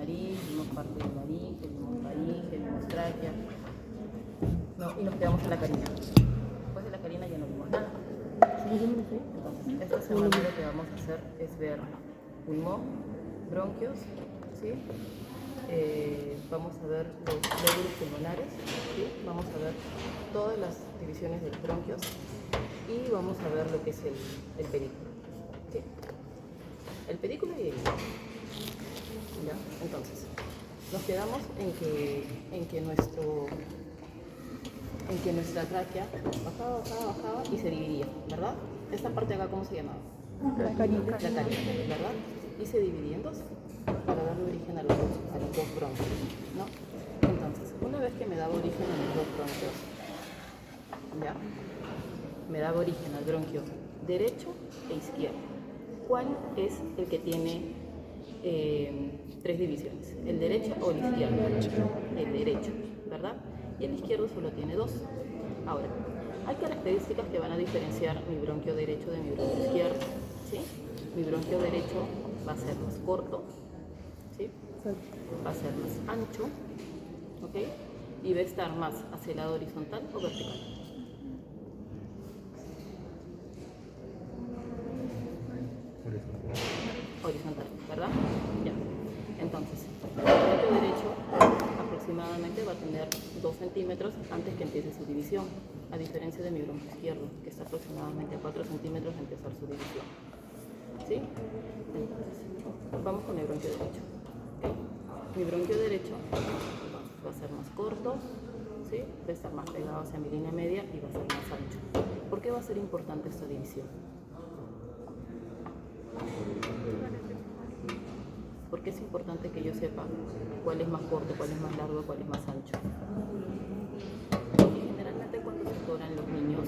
nariz, vimos parte de laringe, vimos faringe, vimos tráquea, no, y nos quedamos en la carina. Después de la carina ya no vimos nada. Entonces, esta semana lo que vamos a hacer es ver pulmón, bronquios, ¿sí? Vamos a ver los lóbulos pulmonares, ¿sí? Vamos a ver todas las divisiones de los bronquios y vamos a ver lo que es el pedículo, ¿sí? El pedículo y el hígado. ¿Ya? Entonces, nos quedamos en que nuestra tráquea bajaba y se dividía, ¿verdad? Esta parte de acá, ¿cómo se llamaba? La carina, ¿verdad? Y se dividía en dos para darle origen a los dos bronquios, ¿no? Entonces, una vez que me daba origen a los dos bronquios, ¿ya? Me daba origen al bronquio derecho e izquierdo. ¿Cuál es el que tiene tres divisiones? ¿El derecho o el izquierdo? El derecho, ¿verdad? Y el izquierdo solo tiene dos. Ahora, hay características que van a diferenciar mi bronquio derecho de mi bronquio izquierdo, ¿sí? Mi bronquio derecho va a ser más corto, ¿sí? Va a ser más ancho, ¿ok? Y va a estar más hacia el lado horizontal o vertical. Horizontal, ¿verdad? Ya. Entonces, el bronquio derecho aproximadamente va a tener 2 centímetros antes que empiece su división, a diferencia de mi bronquio izquierdo, que está aproximadamente a 4 centímetros de empezar su división. ¿Sí? Entonces, vamos con el bronquio derecho. ¿Okay? Mi bronquio derecho va a ser más corto, ¿sí? Va a estar más pegado hacia mi línea media y va a ser más ancho. ¿Por qué va a ser importante esta división? Porque es importante que yo sepa cuál es más corto, cuál es más largo, cuál es más ancho. Porque generalmente cuando se atoran los niños,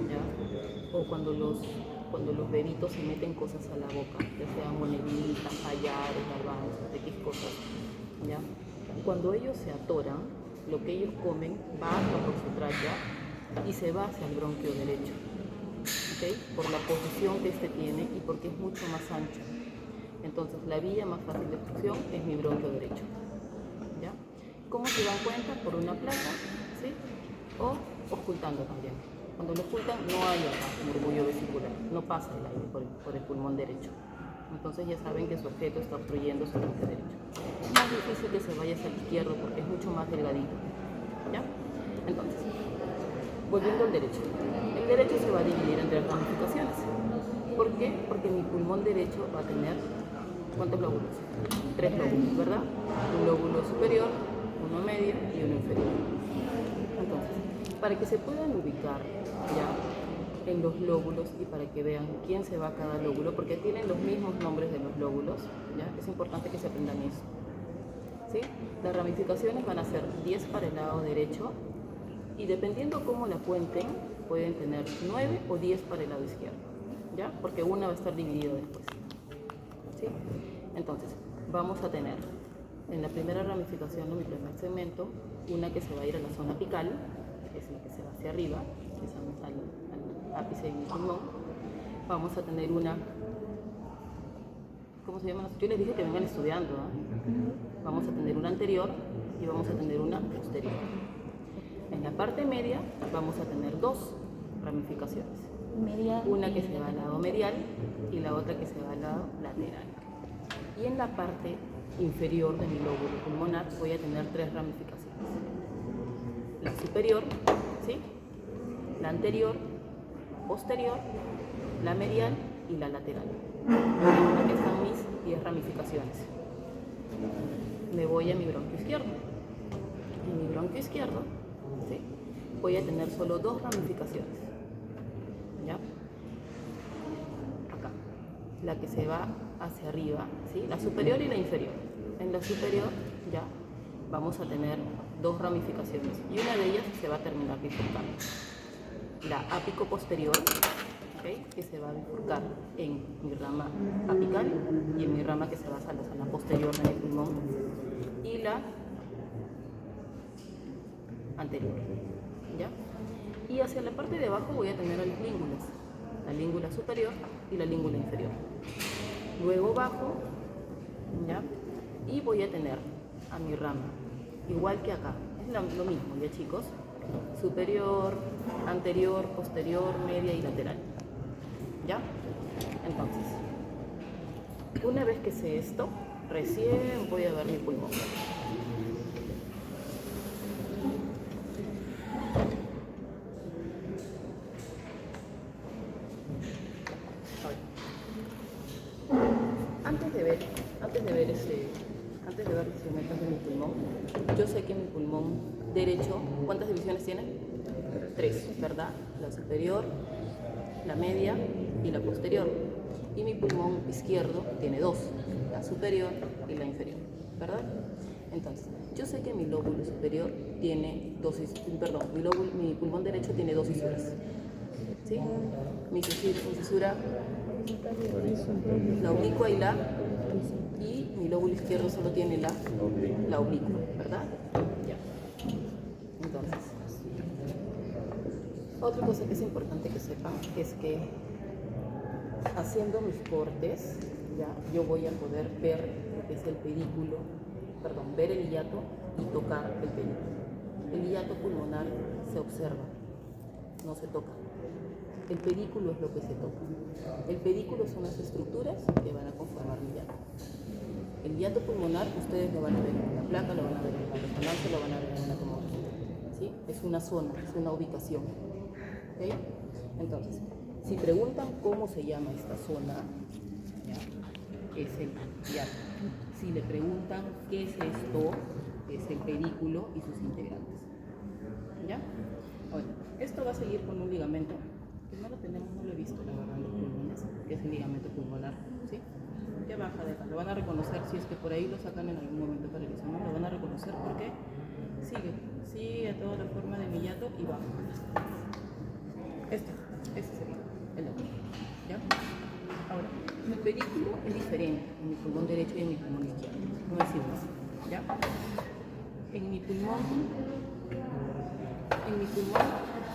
¿ya? O cuando los bebitos se meten cosas a la boca, ya sean moneditas, payares, garbanzos, X cosas, ¿ya? Cuando ellos se atoran, lo que ellos comen baja por su tráquea y se va hacia el bronquio derecho, ¿okay? Por la posición que este tiene y porque es mucho más ancho. Entonces, la vía más fácil de expulsión es mi bronquio derecho, ¿ya? ¿Cómo se dan cuenta? Por una placa, ¿sí? O ocultando también. Cuando lo ocultan no hay acá murmullo vesicular, no pasa el aire por el pulmón derecho. Entonces ya saben que su objeto está obstruyendo su bronquio derecho. Es más difícil que se vaya hacia el izquierdo porque es mucho más delgadito, ¿ya? Entonces, volviendo al derecho. El derecho se va a dividir en 3 ramificaciones. ¿Por qué? Porque mi pulmón derecho va a tener, ¿cuántos lóbulos? 3 lóbulos, ¿verdad? Un lóbulo superior, uno medio y uno inferior. Entonces, para que se puedan ubicar ya en los lóbulos y para que vean quién se va a cada lóbulo, porque tienen los mismos nombres de los lóbulos, ¿ya? Es importante que se aprendan eso, ¿sí? Las ramificaciones van a ser 10 para el lado derecho y dependiendo cómo la cuenten, pueden tener 9 o 10 para el lado izquierdo, ¿ya? Porque una va a estar dividida después, ¿sí? Entonces, vamos a tener en la primera ramificación, en mi primer segmento, una que se va a ir a la zona apical, que es la que se va hacia arriba, que es al ápice de mi pulmón. Vamos a tener una, ¿cómo se llama? Yo les dije que vengan estudiando, ¿eh? Vamos a tener una anterior y vamos a tener una posterior. En la parte media vamos a tener 2 ramificaciones. Una que se va al lado medial y la otra que se va al lado lateral. Y en la parte inferior de mi lóbulo pulmonar voy a tener 3 ramificaciones. La superior, ¿sí? La anterior, posterior, la medial y la lateral. Aquí están mis 10 ramificaciones. Me voy a mi bronquio izquierdo. En mi bronquio izquierdo, ¿sí? Voy a tener solo 2 ramificaciones. ¿Ya? Acá. La que se va hacia arriba, ¿sí? La superior y la inferior. En la superior, ya, vamos a tener 2 ramificaciones y una de ellas se va a terminar bifurcando. La ápico posterior, ¿okay? Que se va a bifurcar en mi rama apical y en mi rama que se va a la zona posterior de mi pulmón, y la anterior, ¿ya? Y hacia la parte de abajo voy a tener las língulas, la língula superior y la língula inferior. Luego bajo, ¿ya? Y voy a tener a mi rama, igual que acá. Es lo mismo, ya chicos. Superior, anterior, posterior, media y lateral. ¿Ya? Entonces, una vez que sé esto, recién voy a ver mi pulmón. Antes de ver los segmentos de mi pulmón, yo sé que mi pulmón derecho, ¿cuántas divisiones tiene? 3, ¿verdad? La superior, la media y la posterior. Y mi pulmón izquierdo tiene 2, la superior y la inferior, ¿verdad? Entonces, yo sé que mi lóbulo superior tiene mi pulmón derecho tiene 2 fisuras. ¿Sí? Mi fisura, la oblicua y mi lóbulo izquierdo solo tiene la oblicua, ¿verdad? Ya. Entonces, otra cosa que es importante que sepan es que haciendo mis cortes, ya, yo voy a poder ver lo que es el pedículo, ver el hiato y tocar el pedículo. El hiato pulmonar se observa, no se toca. El pedículo es lo que se toca. El pedículo son las estructuras que van a conformar mi hiato. El hiato pulmonar ustedes lo van a ver en la placa, lo van a ver en la resonancia, lo van a ver en la tomografía. ¿Sí? Es una zona, es una ubicación. ¿Okay? Entonces, si preguntan cómo se llama esta zona, ¿ya? Es el hiato. Si le preguntan qué es esto, es el pedículo y sus integrantes. ¿Ya? Ahora, esto va a seguir con un ligamento que no lo tenemos, no lo he visto la verdad en los pulmones, que es el ligamento pulmonar, ¿sí? Que baja de acá, lo van a reconocer si es que por ahí lo sacan en algún momento para el examen, lo van a reconocer porque sigue a toda la forma de mi hiato y baja. Este sería el otro, ¿ya? Ahora, mi pedículo es diferente en mi pulmón derecho y en mi pulmón izquierdo, no es igual, ¿ya? En mi pulmón,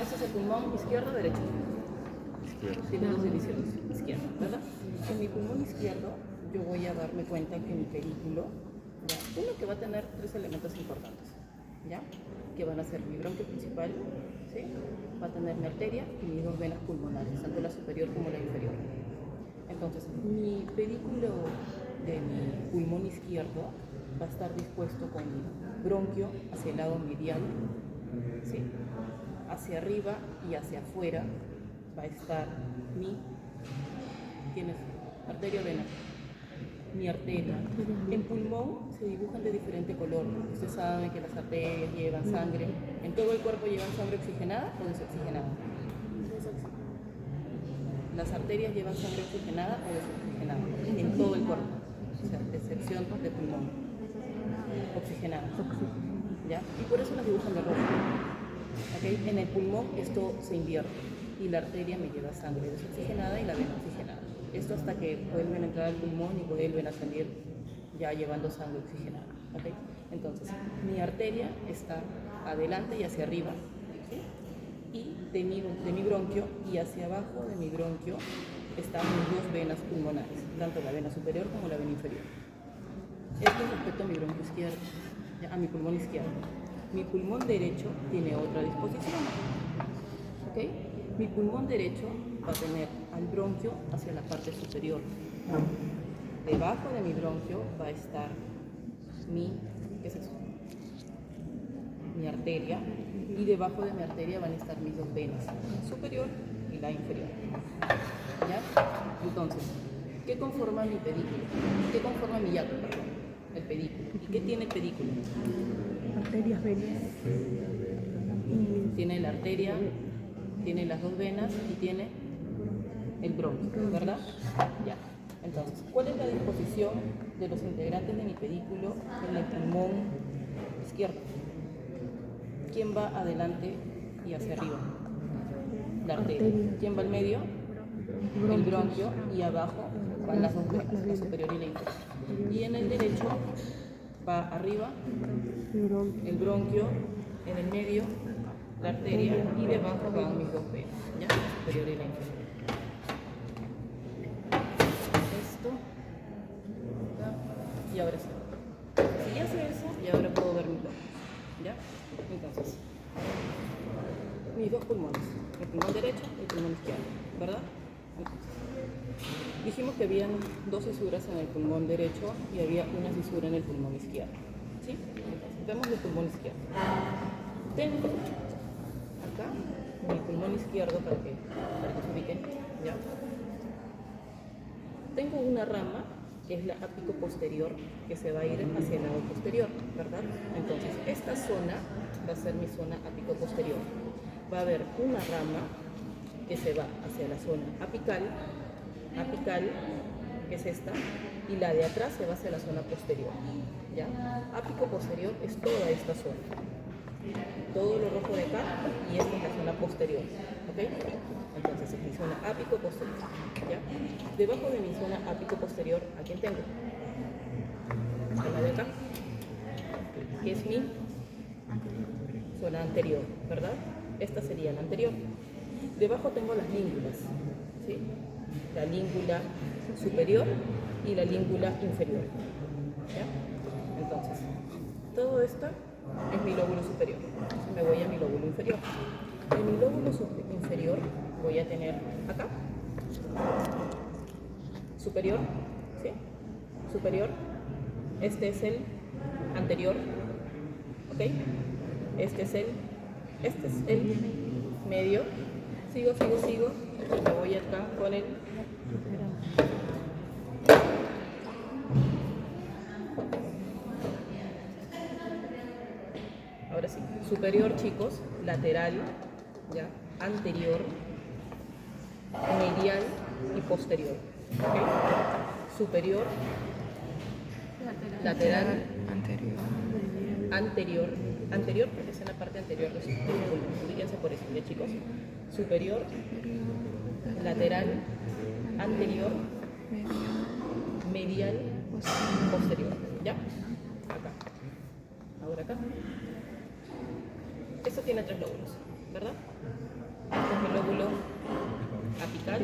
este es el pulmón izquierdo, derecho. Tiene 2 divisiones, izquierda, ¿verdad? En mi pulmón izquierdo yo voy a darme cuenta que mi pedículo, ¿ya? Uno que va a tener 3 elementos importantes, ¿ya? Que van a ser mi bronquio principal, ¿sí? Va a tener mi arteria y mis 2 venas pulmonares, tanto la superior como la inferior. Entonces, mi pedículo de mi pulmón izquierdo va a estar dispuesto con mi bronquio hacia el lado medial, ¿sí? Hacia arriba y hacia afuera va a estar ¿tienes? Arteria o vena. Mi arteria. En pulmón se dibujan de diferente color. Ustedes saben que las arterias llevan sangre. ¿En todo el cuerpo llevan sangre oxigenada o desoxigenada? Las arterias llevan sangre oxigenada o desoxigenada. En todo el cuerpo. O sea, excepción de pulmón. Oxigenada. ¿Ya? Y por eso las dibujan de rojo. ¿Okay? En el pulmón esto se invierte y la arteria me lleva sangre desoxigenada y la vena oxigenada. Esto hasta que vuelven a entrar al pulmón y vuelven a salir ya llevando sangre oxigenada. ¿Okay? Entonces, mi arteria está adelante y hacia arriba, ¿sí? Y de mi bronquio y hacia abajo de mi bronquio están mis 2 venas pulmonares, tanto la vena superior como la vena inferior. Esto es respecto a mi bronquio izquierdo, a mi pulmón izquierdo. Mi pulmón derecho tiene otra disposición. ¿Okay? Mi pulmón derecho va a tener al bronquio hacia la parte superior. Debajo de mi bronquio va a estar ¿qué es eso? Mi arteria, y debajo de mi arteria van a estar mis 2 venas, la superior y la inferior. ¿Ya? Entonces, ¿qué conforma mi pedículo? ¿Qué conforma mi hiato? El pedículo. ¿Y qué tiene el pedículo? Arterias, venas. Tiene la arteria, tiene las 2 venas y tiene el bronquio, ¿verdad? Ya. Entonces, ¿cuál es la disposición de los integrantes de mi pedículo en el pulmón izquierdo? ¿Quién va adelante y hacia arriba? La arteria. ¿Quién va al medio? El bronquio, y abajo van las 2 venas, la superior y la inferior. Y en el derecho va arriba el bronquio, en el medio la arteria y debajo van mis 2 venas, ¿ya? La superior y la inferior. Esto, acá, y ahora sí. dos pulmones, el pulmón derecho y el pulmón izquierdo, ¿verdad? Entonces, dijimos que habían dos fisuras en el pulmón derecho y había una fisura en el pulmón izquierdo, ¿sí? Entonces, vemos el pulmón izquierdo. Tengo acá mi pulmón izquierdo para que se ubiquen, ¿ya? Tengo una rama que es la ápico posterior que se va a ir hacia el lado posterior, ¿verdad? Entonces, esta zona va a ser mi zona ápico posterior. Va a haber una rama que se va hacia la zona apical, que es esta, y la de atrás se va hacia la zona posterior, ¿ya? Ápico posterior es toda esta zona. Todo lo rojo de acá y esta es la zona posterior, ¿ok? Entonces es mi zona ápico posterior, ¿ya? Debajo de mi zona ápico posterior, ¿a quién tengo? A la de acá, que es mi zona anterior, ¿verdad? Esta sería la anterior. Debajo tengo las língulas, ¿sí? La língula superior y la língula inferior, ¿ya? Entonces, todo esto es mi lóbulo superior. Entonces me voy a mi lóbulo inferior. En mi lóbulo inferior voy a tener acá superior, ¿sí? Superior. Este es el anterior, ¿ok? Este es el medio. Sigo. Y me voy acá con el ahora sí, superior, chicos, lateral, ¿ya? Anterior, medial y posterior, ¿ok? Superior, lateral, anterior porque es en la parte anterior de su pulmón, fíjense por eso, ¿ya, chicos? Superior, lateral, anterior, medial, posterior, ¿ya? Acá, ahora acá. Esto tiene tres lóbulos, ¿verdad? Este es el lóbulo apical,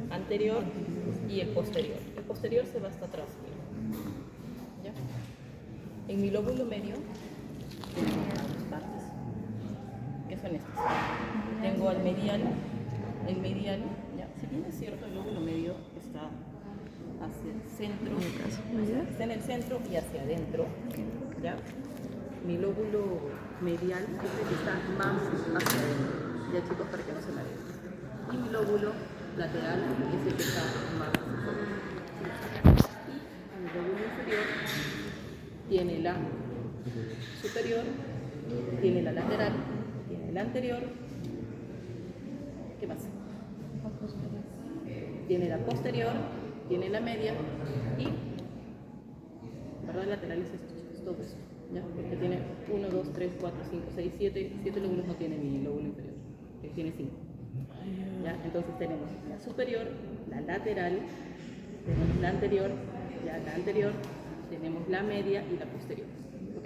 anterior y el posterior. El posterior se va hasta atrás, ¿ya? En mi lóbulo medio tengo dos partes, que son estas. Tengo el medial, ¿ya? Si bien es cierto, el lóbulo medio está hacia el centro, está en el centro y hacia adentro, ¿ya? Mi lóbulo medial es el que está más hacia adentro, ya, chicos, para que no se me vea. Y mi lóbulo lateral es el que está más hacia afuera. Y mi lóbulo inferior tiene la superior, tiene la lateral, tiene la anterior. ¿Qué más? Tiene la posterior, tiene la media y, ¿verdad? Lateral es esto, chicos, todo esto, ¿ya? Porque tiene 1, 2, 3, 4, 5, 6, 7 lóbulos no tiene mi lóbulo inferior, que tiene 5. ¿Ya? Entonces tenemos la superior, la lateral, tenemos la anterior, ya la anterior, tenemos la media y la posterior, ¿ok?